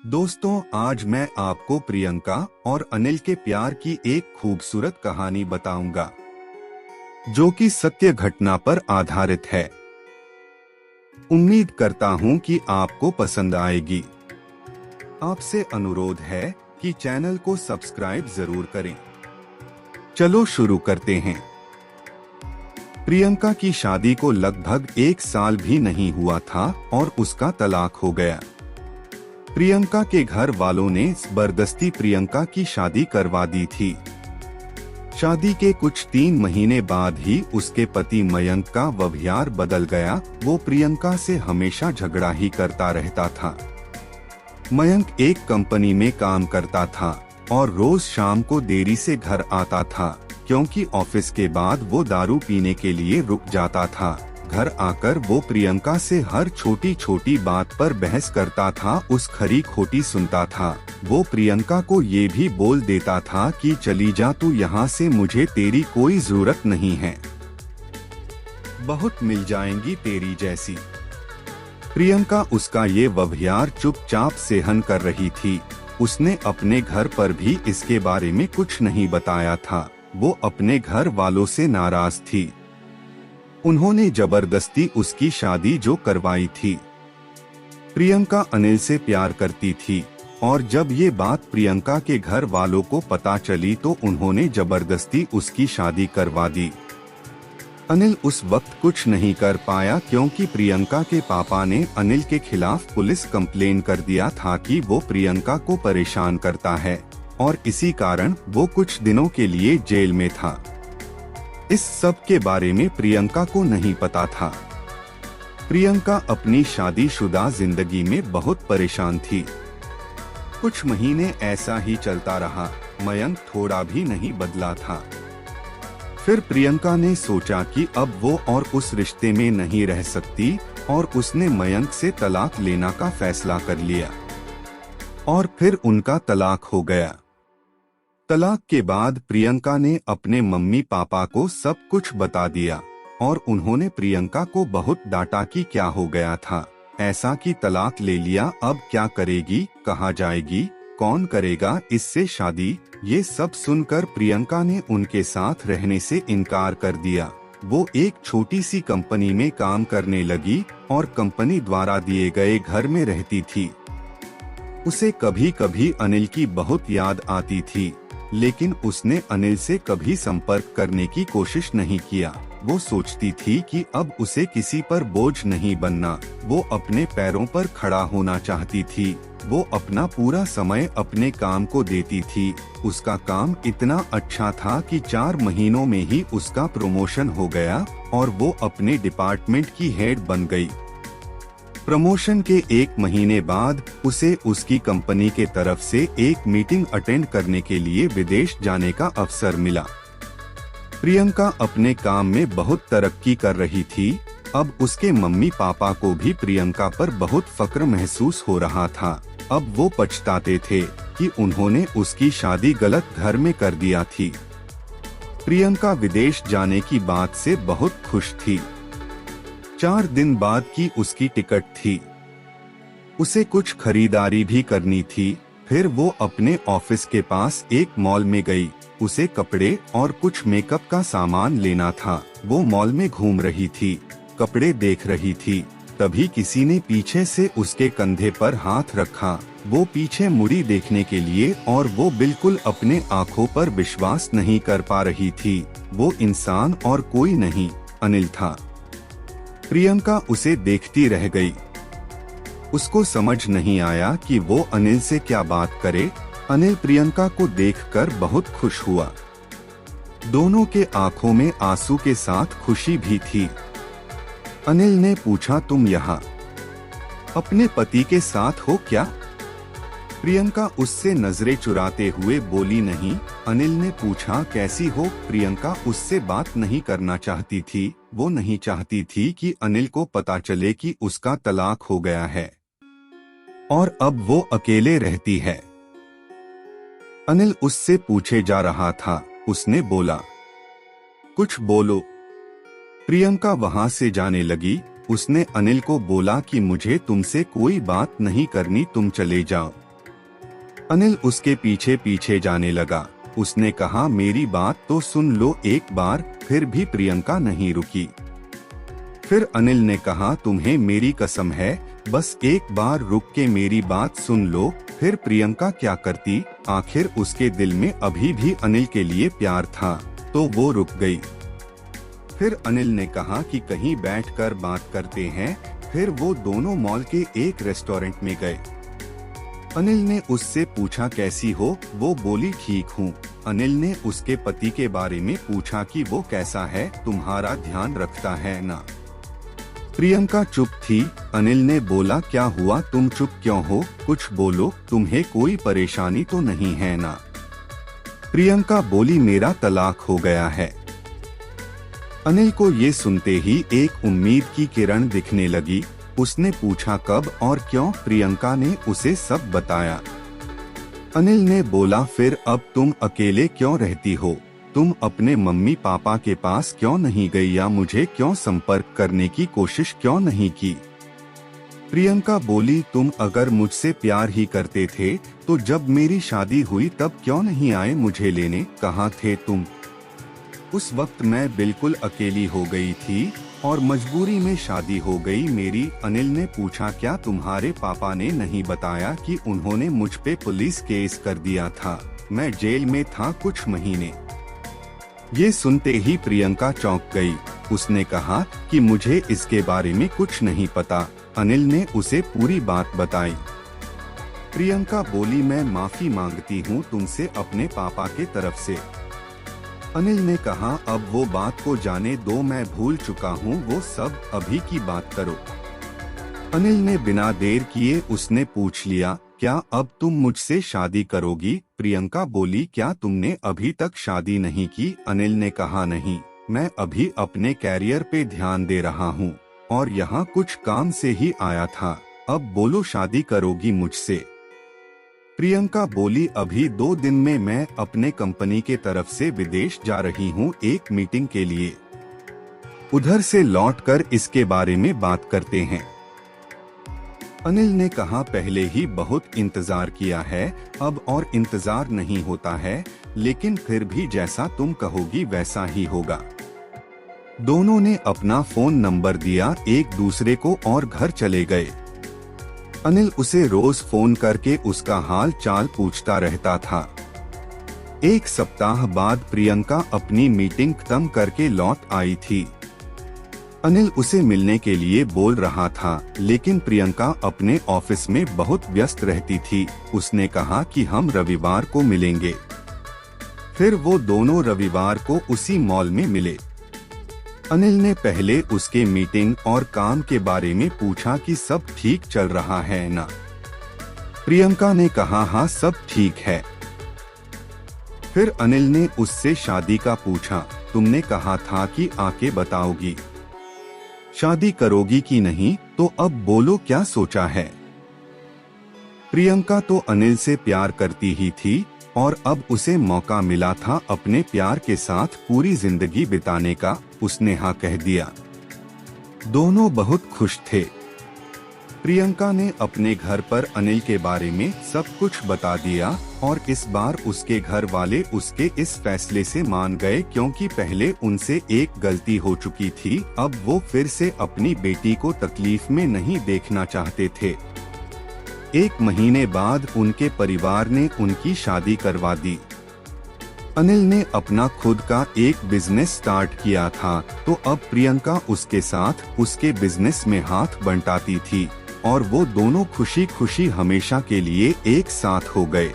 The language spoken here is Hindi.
दोस्तों, आज मैं आपको प्रियंका और अनिल के प्यार की एक खूबसूरत कहानी बताऊंगा, जो कि सत्य घटना पर आधारित है। उम्मीद करता हूं कि आपको पसंद आएगी। आपसे अनुरोध है कि चैनल को सब्सक्राइब जरूर करें। चलो शुरू करते हैं। प्रियंका की शादी को लगभग 1 साल भी नहीं हुआ था और उसका तलाक हो गया। प्रियंका के घर वालों ने जबरदस्ती प्रियंका की शादी करवा दी थी। शादी के कुछ 3 महीने बाद ही उसके पति मयंक का व्यवहार बदल गया। वो प्रियंका से हमेशा झगड़ा ही करता रहता था। मयंक एक कंपनी में काम करता था और रोज शाम को देरी से घर आता था, क्योंकि ऑफिस के बाद वो दारू पीने के लिए रुक जाता था। घर आकर वो प्रियंका से हर छोटी छोटी बात पर बहस करता था, उस खरी खोटी सुनता था। वो प्रियंका को ये भी बोल देता था कि चली जा तू यहाँ से, मुझे तेरी कोई जरूरत नहीं है, बहुत मिल जाएंगी तेरी जैसी। प्रियंका उसका ये व्यवहार चुपचाप सहन कर रही थी। उसने अपने घर पर भी इसके बारे में कुछ नहीं बताया था। वो अपने घर वालों से नाराज थी। उन्होंने जबरदस्ती उसकी शादी जो करवाई थी। प्रियंका अनिल से प्यार करती थी और जब ये बात प्रियंका के घर वालों को पता चली तो उन्होंने जबरदस्ती उसकी शादी करवा दी। अनिल उस वक्त कुछ नहीं कर पाया, क्योंकि प्रियंका के पापा ने अनिल के खिलाफ पुलिस कंप्लेन कर दिया था कि वो प्रियंका को परेशान करता है, और इसी कारण वो कुछ दिनों के लिए जेल में था। इस सब के बारे में प्रियंका को नहीं पता था। प्रियंका अपनी शादीशुदा जिंदगी में बहुत परेशान थी। कुछ महीने ऐसा ही चलता रहा। मयंक थोड़ा भी नहीं बदला था। फिर प्रियंका ने सोचा कि अब वो और उस रिश्ते में नहीं रह सकती और उसने मयंक से तलाक लेना का फैसला कर लिया और फिर उनका तलाक हो गया। तलाक के बाद प्रियंका ने अपने मम्मी पापा को सब कुछ बता दिया और उन्होंने प्रियंका को बहुत डांटा कि क्या हो गया था ऐसा कि तलाक ले लिया, अब क्या करेगी, कहाँ जाएगी, कौन करेगा इससे शादी। ये सब सुनकर प्रियंका ने उनके साथ रहने से इनकार कर दिया। वो एक छोटी सी कंपनी में काम करने लगी और कंपनी द्वारा दिए गए घर में रहती थी। उसे कभी कभी अनिल की बहुत याद आती थी, लेकिन उसने अनिल से कभी संपर्क करने की कोशिश नहीं किया। वो सोचती थी कि अब उसे किसी पर बोझ नहीं बनना। वो अपने पैरों पर खड़ा होना चाहती थी। वो अपना पूरा समय अपने काम को देती थी। उसका काम इतना अच्छा था कि 4 महीनों में ही उसका प्रमोशन हो गया और वो अपने डिपार्टमेंट की हेड बन गई। प्रमोशन के 1 महीने बाद उसे उसकी कंपनी के तरफ से एक मीटिंग अटेंड करने के लिए विदेश जाने का अवसर मिला। प्रियंका अपने काम में बहुत तरक्की कर रही थी। अब उसके मम्मी पापा को भी प्रियंका पर बहुत फक्र महसूस हो रहा था। अब वो पछताते थे कि उन्होंने उसकी शादी गलत घर में कर दिया थी। प्रियंका विदेश जाने की बात से बहुत खुश थी। 4 दिन बाद की उसकी टिकट थी। उसे कुछ खरीदारी भी करनी थी। फिर वो अपने ऑफिस के पास एक मॉल में गई। उसे कपड़े और कुछ मेकअप का सामान लेना था। वो मॉल में घूम रही थी, कपड़े देख रही थी, तभी किसी ने पीछे से उसके कंधे पर हाथ रखा। वो पीछे मुड़ी देखने के लिए और वो बिल्कुल अपने आँखों पर विश्वास नहीं कर पा रही थी। वो इंसान और कोई नहीं, अनिल था। प्रियंका उसे देखती रह गई। उसको समझ नहीं आया कि वो अनिल से क्या बात करे। अनिल प्रियंका को देखकर बहुत खुश हुआ। दोनों के आंखों में आंसू के साथ खुशी भी थी। अनिल ने पूछा, तुम यहाँ अपने पति के साथ हो क्या? प्रियंका उससे नजरें चुराते हुए बोली, नहीं। अनिल ने पूछा, कैसी हो? प्रियंका उससे बात नहीं करना चाहती थी। वो नहीं चाहती थी कि अनिल को पता चले कि उसका तलाक हो गया है और अब वो अकेले रहती है। अनिल उससे पूछे जा रहा था। उसने बोला, कुछ बोलो। प्रियंका वहां से जाने लगी। उसने अनिल को बोला कि मुझे तुमसे कोई बात नहीं करनी, तुम चले जाओ। अनिल उसके पीछे पीछे जाने लगा। उसने कहा, मेरी बात तो सुन लो एक बार। फिर भी प्रियंका नहीं रुकी। फिर अनिल ने कहा, तुम्हें मेरी कसम है, बस एक बार रुक के मेरी बात सुन लो। फिर प्रियंका क्या करती, आखिर उसके दिल में अभी भी अनिल के लिए प्यार था, तो वो रुक गई। फिर अनिल ने कहा कि कहीं बैठकर बात करते हैं। फिर वो दोनों मॉल के एक रेस्टोरेंट में गए। अनिल ने उससे पूछा, कैसी हो? वो बोली, ठीक हूँ। अनिल ने उसके पति के बारे में पूछा कि वो कैसा है, तुम्हारा ध्यान रखता है ना? प्रियंका चुप थी। अनिल ने बोला, क्या हुआ, तुम चुप क्यों हो? कुछ बोलो, तुम्हें कोई परेशानी तो नहीं है ना? प्रियंका बोली, मेरा तलाक हो गया है। अनिल को ये सुनते ही एक उम्मीद की किरण दिखने लगी। उसने पूछा, कब और क्यों? प्रियंका ने उसे सब बताया। अनिल ने बोला, फिर अब तुम अकेले क्यों रहती हो? तुम अपने मम्मी पापा के पास क्यों नहीं गई या मुझे क्यों संपर्क करने की कोशिश क्यों नहीं की? प्रियंका बोली, तुम अगर मुझसे प्यार ही करते थे तो जब मेरी शादी हुई तब क्यों नहीं आए मुझे लेने? कहाँ थे तुम? उस वक्त मैं बिल्कुल अकेली हो गई थी और मजबूरी में शादी हो गई मेरी। अनिल ने पूछा, क्या तुम्हारे पापा ने नहीं बताया कि उन्होंने मुझ पे पुलिस केस कर दिया था? मैं जेल में था कुछ महीने। ये सुनते ही प्रियंका चौंक गई। उसने कहा कि मुझे इसके बारे में कुछ नहीं पता। अनिल ने उसे पूरी बात बताई। प्रियंका बोली, मैं माफी मांगती हूँ तुमसे अपने पापा के तरफ से। अनिल ने कहा, अब वो बात को जाने दो, मैं भूल चुका हूँ वो सब, अभी की बात करो। अनिल ने बिना देर किए उसने पूछ लिया, क्या अब तुम मुझसे शादी करोगी? प्रियंका बोली, क्या तुमने अभी तक शादी नहीं की? अनिल ने कहा, नहीं, मैं अभी अपने कैरियर पे ध्यान दे रहा हूँ और यहाँ कुछ काम से ही आया था। अब बोलो, शादी करोगी मुझसे? प्रियंका बोली, अभी 2 दिन में मैं अपने कंपनी के तरफ से विदेश जा रही हूँ एक मीटिंग के लिए। उधर से लौटकर इसके बारे में बात करते हैं। अनिल ने कहा, पहले ही बहुत इंतजार किया है, अब और इंतजार नहीं होता है, लेकिन फिर भी जैसा तुम कहोगी वैसा ही होगा। दोनों ने अपना फोन नंबर दिया एक दूसरे को और घर चले गए। अनिल उसे रोज फोन करके उसका हाल चाल पूछता रहता था। 1 सप्ताह बाद प्रियंका अपनी मीटिंग खत्म करके लौट आई थी। अनिल उसे मिलने के लिए बोल रहा था, लेकिन प्रियंका अपने ऑफिस में बहुत व्यस्त रहती थी। उसने कहा कि हम रविवार को मिलेंगे। फिर वो दोनों रविवार को उसी मॉल में मिले। अनिल ने पहले उसके मीटिंग और काम के बारे में पूछा कि सब ठीक चल रहा है ना? प्रियंका ने कहा, हाँ सब ठीक है। फिर अनिल ने उससे शादी का पूछा। तुमने कहा था कि आके बताओगी, शादी करोगी कि नहीं? तो अब बोलो क्या सोचा है? प्रियंका तो अनिल से प्यार करती ही थी और अब उसे मौका मिला था अपने प्यार के साथ पूरी जिंदगी बिताने का। उसने हाँ कह दिया। दोनों बहुत खुश थे। प्रियंका ने अपने घर पर अनिल के बारे में सब कुछ बता दिया और इस बार उसके घर वाले उसके इस फैसले से मान गए, क्योंकि पहले उनसे एक गलती हो चुकी थी। अब वो फिर से अपनी बेटी को तकलीफ में नहीं देखना चाहते थे। 1 महीने बाद उनके परिवार ने उनकी शादी करवा दी। अनिल ने अपना खुद का एक बिजनेस स्टार्ट किया था, तो अब प्रियंका उसके साथ उसके बिजनेस में हाथ बंटाती थी और वो दोनों खुशी खुशी हमेशा के लिए एक साथ हो गए।